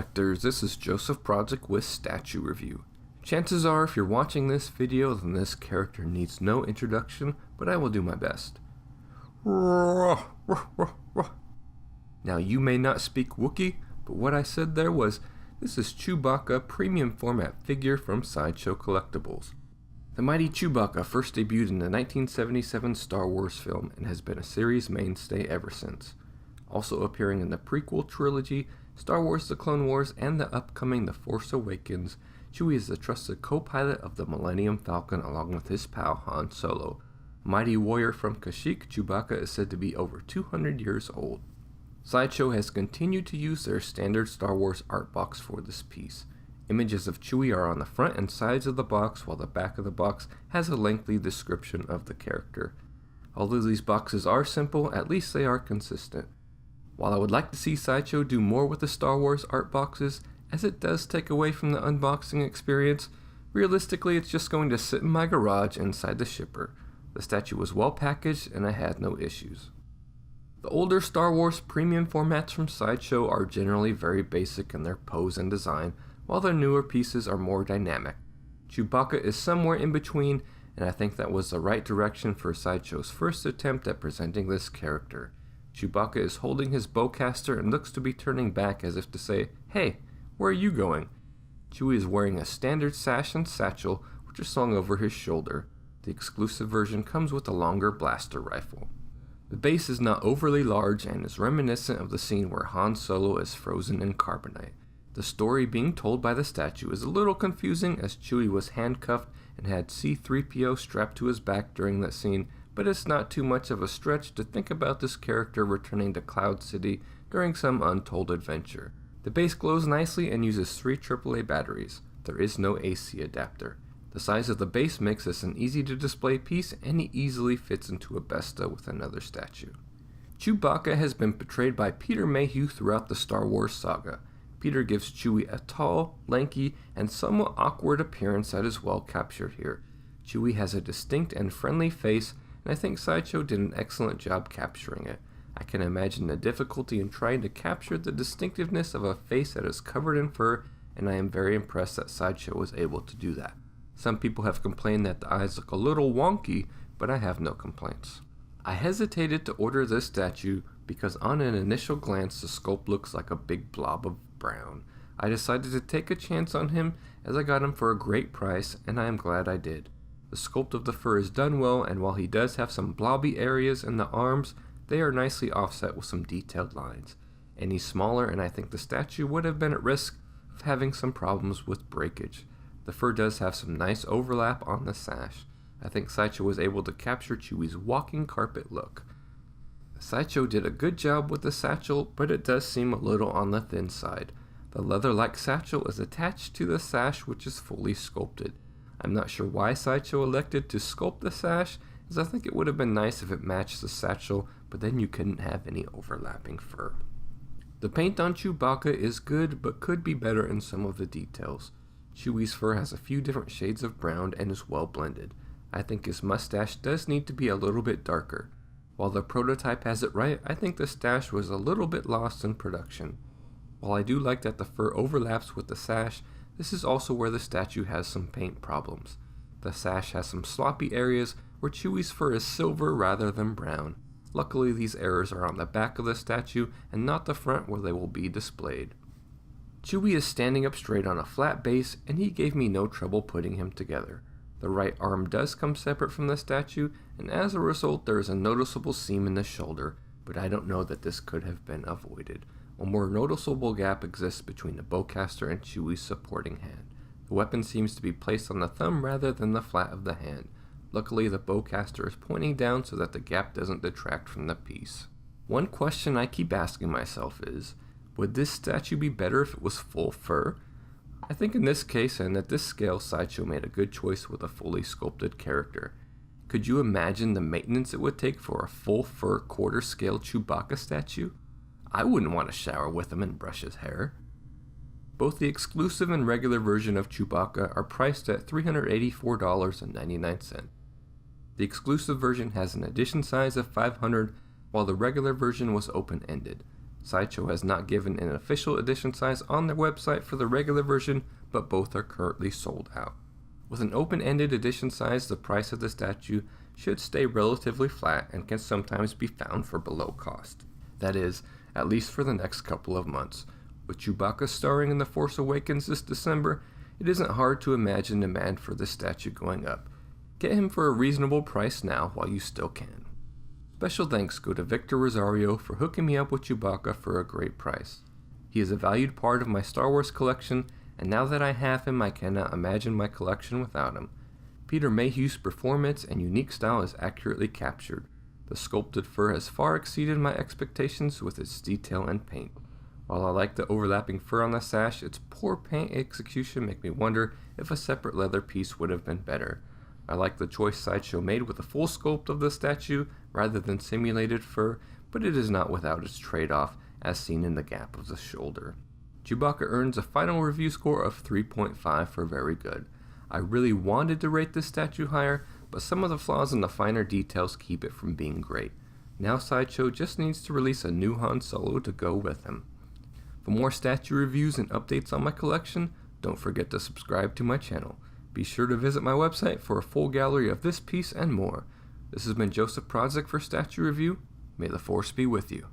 collectors, this is Joseph Project with Statue Review. Chances are if you're watching this video then this character needs no introduction, but I will do my best. Now you may not speak Wookiee, but what I said there was, this is Chewbacca Premium Format figure from Sideshow Collectibles. The mighty Chewbacca first debuted in the 1977 Star Wars film and has been a series mainstay ever since. Also appearing in the prequel trilogy, Star Wars The Clone Wars, and the upcoming The Force Awakens, Chewie is the trusted co-pilot of the Millennium Falcon along with his pal Han Solo. Mighty warrior from Kashyyyk, Chewbacca is said to be over 200 years old. Sideshow has continued to use their standard Star Wars art box for this piece. Images of Chewie are on the front and sides of the box, while the back of the box has a lengthy description of the character. Although these boxes are simple, at least they are consistent. While I would like to see Sideshow do more with the Star Wars art boxes, as it does take away from the unboxing experience, realistically it's just going to sit in my garage inside the shipper. The statue was well packaged and I had no issues. The older Star Wars premium formats from Sideshow are generally very basic in their pose and design, while their newer pieces are more dynamic. Chewbacca is somewhere in between, and I think that was the right direction for Sideshow's first attempt at presenting this character. Chewbacca is holding his bowcaster and looks to be turning back as if to say, "Hey, where are you going?" Chewie is wearing a standard sash and satchel, which are slung over his shoulder. The exclusive version comes with a longer blaster rifle. The base is not overly large and is reminiscent of the scene where Han Solo is frozen in carbonite. The story being told by the statue is a little confusing as Chewie was handcuffed and had C-3PO strapped to his back during that scene, but it's not too much of a stretch to think about this character returning to Cloud City during some untold adventure. The base glows nicely and uses 3 AAA batteries. There is no AC adapter. The size of the base makes this an easy to display piece and he easily fits into a Besta with another statue. Chewbacca has been portrayed by Peter Mayhew throughout the Star Wars saga. Peter gives Chewie a tall, lanky, and somewhat awkward appearance that is well captured here. Chewie has a distinct and friendly face, and I think Sideshow did an excellent job capturing it. I can imagine the difficulty in trying to capture the distinctiveness of a face that is covered in fur, and I am very impressed that Sideshow was able to do that. Some people have complained that the eyes look a little wonky, but I have no complaints. I hesitated to order this statue because on an initial glance the sculpt looks like a big blob of brown. I decided to take a chance on him as I got him for a great price, and I am glad I did. The sculpt of the fur is done well, and while he does have some blobby areas in the arms, they are nicely offset with some detailed lines. Any smaller and I think the statue would have been at risk of having some problems with breakage. The fur does have some nice overlap on the sash. I think Sideshow was able to capture Chewie's walking carpet look. Sideshow did a good job with the satchel, but it does seem a little on the thin side. The leather-like satchel is attached to the sash, which is fully sculpted. I'm not sure why Sideshow elected to sculpt the sash, as I think it would have been nice if it matched the satchel, but then you couldn't have any overlapping fur. The paint on Chewbacca is good, but could be better in some of the details. Chewie's fur has a few different shades of brown and is well blended. I think his mustache does need to be a little bit darker. While the prototype has it right, I think the stash was a little bit lost in production. While I do like that the fur overlaps with the sash, this is also where the statue has some paint problems. The sash has some sloppy areas where Chewie's fur is silver rather than brown. Luckily these errors are on the back of the statue and not the front where they will be displayed. Chewie is standing up straight on a flat base and he gave me no trouble putting him together. The right arm does come separate from the statue, and as a result there is a noticeable seam in the shoulder, but I don't know that this could have been avoided. A more noticeable gap exists between the bowcaster and Chewie's supporting hand. The weapon seems to be placed on the thumb rather than the flat of the hand. Luckily the bowcaster is pointing down so that the gap doesn't detract from the piece. One question I keep asking myself is, would this statue be better if it was full fur? I think in this case and at this scale, Sideshow made a good choice with a fully sculpted character. Could you imagine the maintenance it would take for a full fur quarter scale Chewbacca statue? I wouldn't want to shower with him and brush his hair. Both the exclusive and regular version of Chewbacca are priced at $384.99. The exclusive version has an edition size of 500, while the regular version was open-ended. Sideshow has not given an official edition size on their website for the regular version, but both are currently sold out. With an open-ended edition size, the price of the statue should stay relatively flat and can sometimes be found for below cost. That is, at least for the next couple of months. With Chewbacca starring in The Force Awakens this December, it isn't hard to imagine demand for this statue going up. Get him for a reasonable price now while you still can. Special thanks go to Victor Rosario for hooking me up with Chewbacca for a great price. He is a valued part of my Star Wars collection, and now that I have him, I cannot imagine my collection without him. Peter Mayhew's performance and unique style is accurately captured. The sculpted fur has far exceeded my expectations with its detail and paint. While I like the overlapping fur on the sash, its poor paint execution make me wonder if a separate leather piece would have been better. I like the choice Sideshow made with a full sculpt of the statue rather than simulated fur, but it is not without its trade-off, as seen in the gap of the shoulder. Chewbacca earns a final review score of 3.5 for very good. I really wanted to rate this statue higher, but some of the flaws in the finer details keep it from being great. Now Sideshow just needs to release a new Han Solo to go with him. For more statue reviews and updates on my collection, don't forget to subscribe to my channel. Be sure to visit my website for a full gallery of this piece and more. This has been Joseph Prodzik for Statue Review. May the Force be with you.